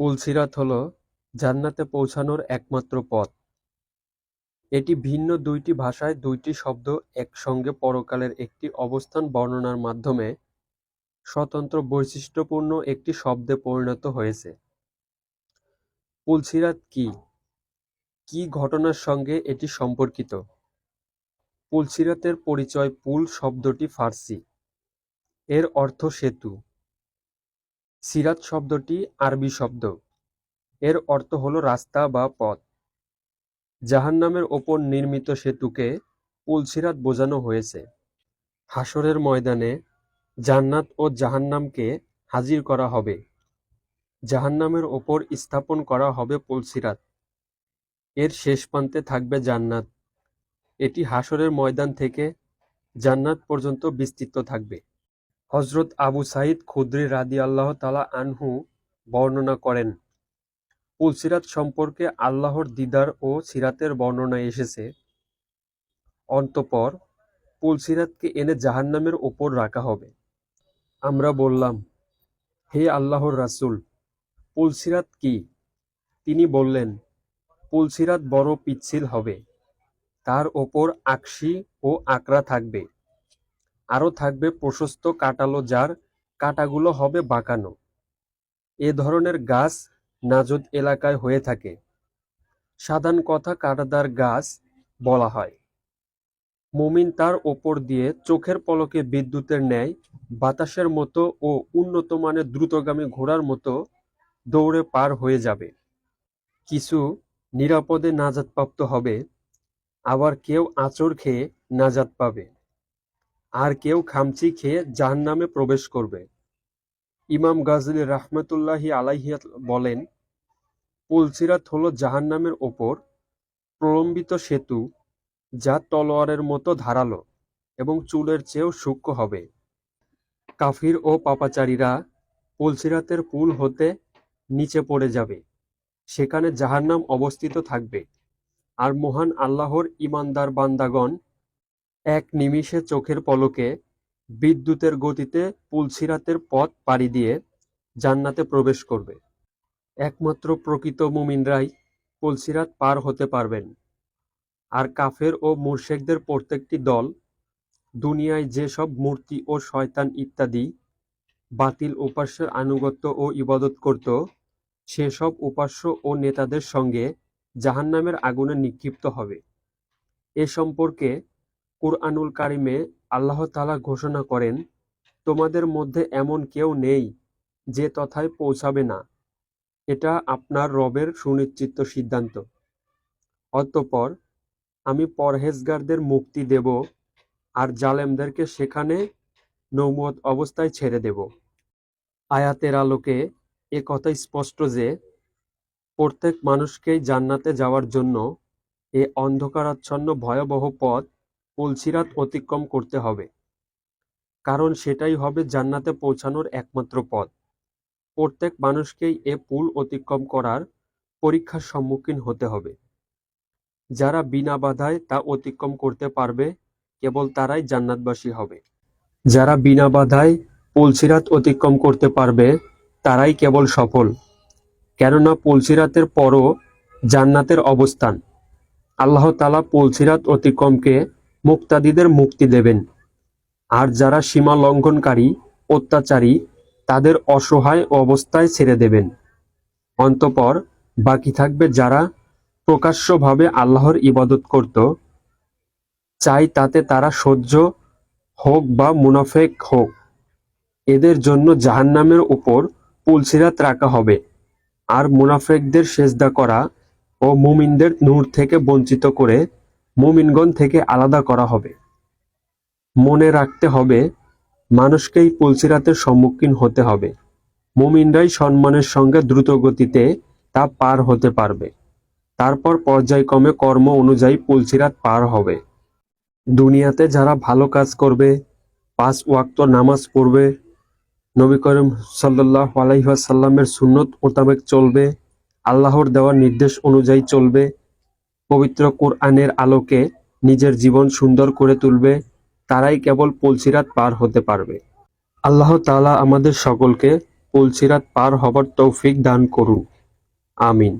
পুলসিরাত হল জান্নাতে পৌঁছানোর একমাত্র পথ। এটি ভিন্ন দুইটি ভাষায় দুইটি শব্দ একসঙ্গে পরকালের একটি অবস্থান বর্ণনার মাধ্যমে স্বতন্ত্র বৈশিষ্ট্যপূর্ণ একটি শব্দে পরিণত হয়েছে। পুলসিরাত কি? কি ঘটনার সঙ্গে এটি সম্পর্কিত? পুলসিরাতের পরিচয়। পুল শব্দটি ফার্সি, এর অর্থ সেতু। সিরাত শব্দটি আরবি শব্দ, এর অর্থ হল রাস্তা বা পথ। জাহান্নামের ওপর নির্মিত সেতুকে পুলসিরাত বোঝানো হয়েছে। হাশরের ময়দানে জান্নাত ও জাহান্নামকে হাজির করা হবে। জাহান্নামের ওপর স্থাপন করা হবে পুলসিরাত। এর শেষ প্রান্তে থাকবে জান্নাত। এটি হাশরের ময়দান থেকে জান্নাত পর্যন্ত বিস্তৃত থাকবে। হযরত আবু সাঈদ খুদরী রাদিয়াল্লাহু তাআলা আনহু বর্ণনা করেন, পুলসিরাত সম্পর্কে আল্লাহর দিদার ও সিরাতের বর্ণনায় এসেছে, অতঃপর পুলসিরাতকে এনে জাহান্নামের ওপর রাখা হবে। আমরা বললাম, হে আল্লাহর রাসূল, পুলসিরাত কি? তিনি বললেন, পুলসিরাত বড় পিচ্ছিল হবে, তার ওপর আকশি ও আকরা থাকবে, আরও থাকবে প্রশস্ত কাঁটালো যার কাঁটাগুলো হবে বাঁকানো। এ ধরনের গাছ নাজদ এলাকায় হয়ে থাকে। সাধারণ কথা কাঁটাদার গাছ বলা হয়। মুমিন তার ওপর দিয়ে চোখের পলকে বিদ্যুতের ন্যায় বাতাসের মতো ও উন্নত মানের দ্রুতগামী ঘোড়ার মতো দৌড়ে পার হয়ে যাবে। কিছু নিরাপদে নাজাতপ্রাপ্ত হবে, আবার কেউ আঁচড় খেয়ে নাজাত পাবে, আর কেউ খামচি খেয়ে জাহান্নামে প্রবেশ করবে। ইমাম গাজলী রাহমাতুল্লাহি আলাইহি বলেন, পুলসিরাত হল জাহান্নামের ওপর প্রলম্বিত সেতু, যা তলোয়ারের মতো ধারালো এবং চুলের চেয়েও সূক্ষ্ম হবে। কাফির ও পাপাচারীরা পুলসিরাতের পুল হতে নিচে পড়ে যাবে। সেখানে জাহান্নাম অবস্থিত থাকবে, আর মহান আল্লাহর ঈমানদার বান্দাগণ এক নিমিষে চোখের পলকে বিদ্যুতের গতিতে পুলসিরাতের পথ পাড়ি দিয়ে জান্নাতে প্রবেশ করবে। একমাত্র প্রকৃত মুমিনরাই পুলসিরাত পার হতে পারবেন। আর কাফের ও মুশরিকদের প্রত্যেকটি দল দুনিয়ায় যে সব মূর্তি ও শয়তান ইত্যাদি বাতিল উপাস্যের আনুগত্য ও ইবাদত করত, সেসব উপাস্য ও নেতাদের সঙ্গে জাহান্নামের আগুনে নিক্ষিপ্ত হবে। এ সম্পর্কে কুরআনুল কারিমে আল্লাহ তাআলা ঘোষণা করেন, তোমাদের মধ্যে এমন কেউ নেই যে তথায় পৌঁছাবে না। এটা আপনার রবের সুনিশ্চিত সিদ্ধান্ত। অতঃপর আমি পরহেজগারদের মুক্তি দেব, আর জালেমদেরকে সেখানে নৌমত অবস্থায় ছেড়ে দেব। আয়াতের আলোকে এ কথা স্পষ্ট যে প্রত্যেক মানুষকেই জান্নাতে যাওয়ার জন্য এ অন্ধকারাচ্ছন্ন ভয়াবহ পথ পুলসিরাত অতিক্রম করতে হবে, কারণ সেটাই হবে জান্নাতে পৌঁছানোর একমাত্র পথ। প্রত্যেক মানুষকেই এ পুল অতিক্রম করার পরীক্ষার সম্মুখীন হতে হবে। যারা বিনা বাধায় তা অতিক্রম করতে পারবে, কেবল তারাই জান্নাতবাসী হবে। যারা বিনা বাধায় পুলসিরাত অতিক্রম করতে পারবে, তারাই কেবল সফল। কেননা পুলসিরাতের পরও জান্নাতের অবস্থান। আল্লাহ তাআলা পুলসিরাত অতিক্রমকে মুক্তাদিদের মুক্তি দেবেন, আর যারা সীমা লঙ্ঘনকারী, অত্যাচারী, তাদের অসহায় অবস্থায় ছেড়ে দেবেন। অতঃপর বাকি থাকবে যারা প্রকাশ্যভাবে আল্লাহর ইবাদত করত, চাই তাতে তারা সহ্য হোক বা মুনাফেক হোক, এদের জন্য জাহান্নামের উপর পুলসিরাত রাখা হবে, আর মুনাফেকদের সেজদা করা ও মুমিনদের নূর থেকে বঞ্চিত করে মুমিনগণ থেকে আলাদা করা হবে। মনে রাখতে হবে, মানুষকেই পুলসিরাতের সম্মুখীন হতে হবে। মুমিনরাই সম্মানের সঙ্গে দ্রুতগতিতে তা পার হতে পারবে। তারপর পর্যায়ক্রমে কর্ম অনুযায়ী পুলসিরাত পার হবে। দুনিয়াতে যারা ভালো কাজ করবে, 5 ওয়াক্ত নামাজ পড়বে, নবী করিম সাল্লাল্লাহু আলাইহি ওয়াসাল্লামের সুন্নত মোতাবেক চলবে, আল্লাহর দেওয়া নির্দেশ অনুযায়ী চলবে, পবিত্র কুরআনের আলোকে নিজের জীবন সুন্দর করে তুলবে, তারাই কেবল পুলসিরাত পার হতে পারবে। আল্লাহ তাআলা আমাদের সকলকে পুলসিরাত পার হবার তৌফিক দান করুন। আমিন।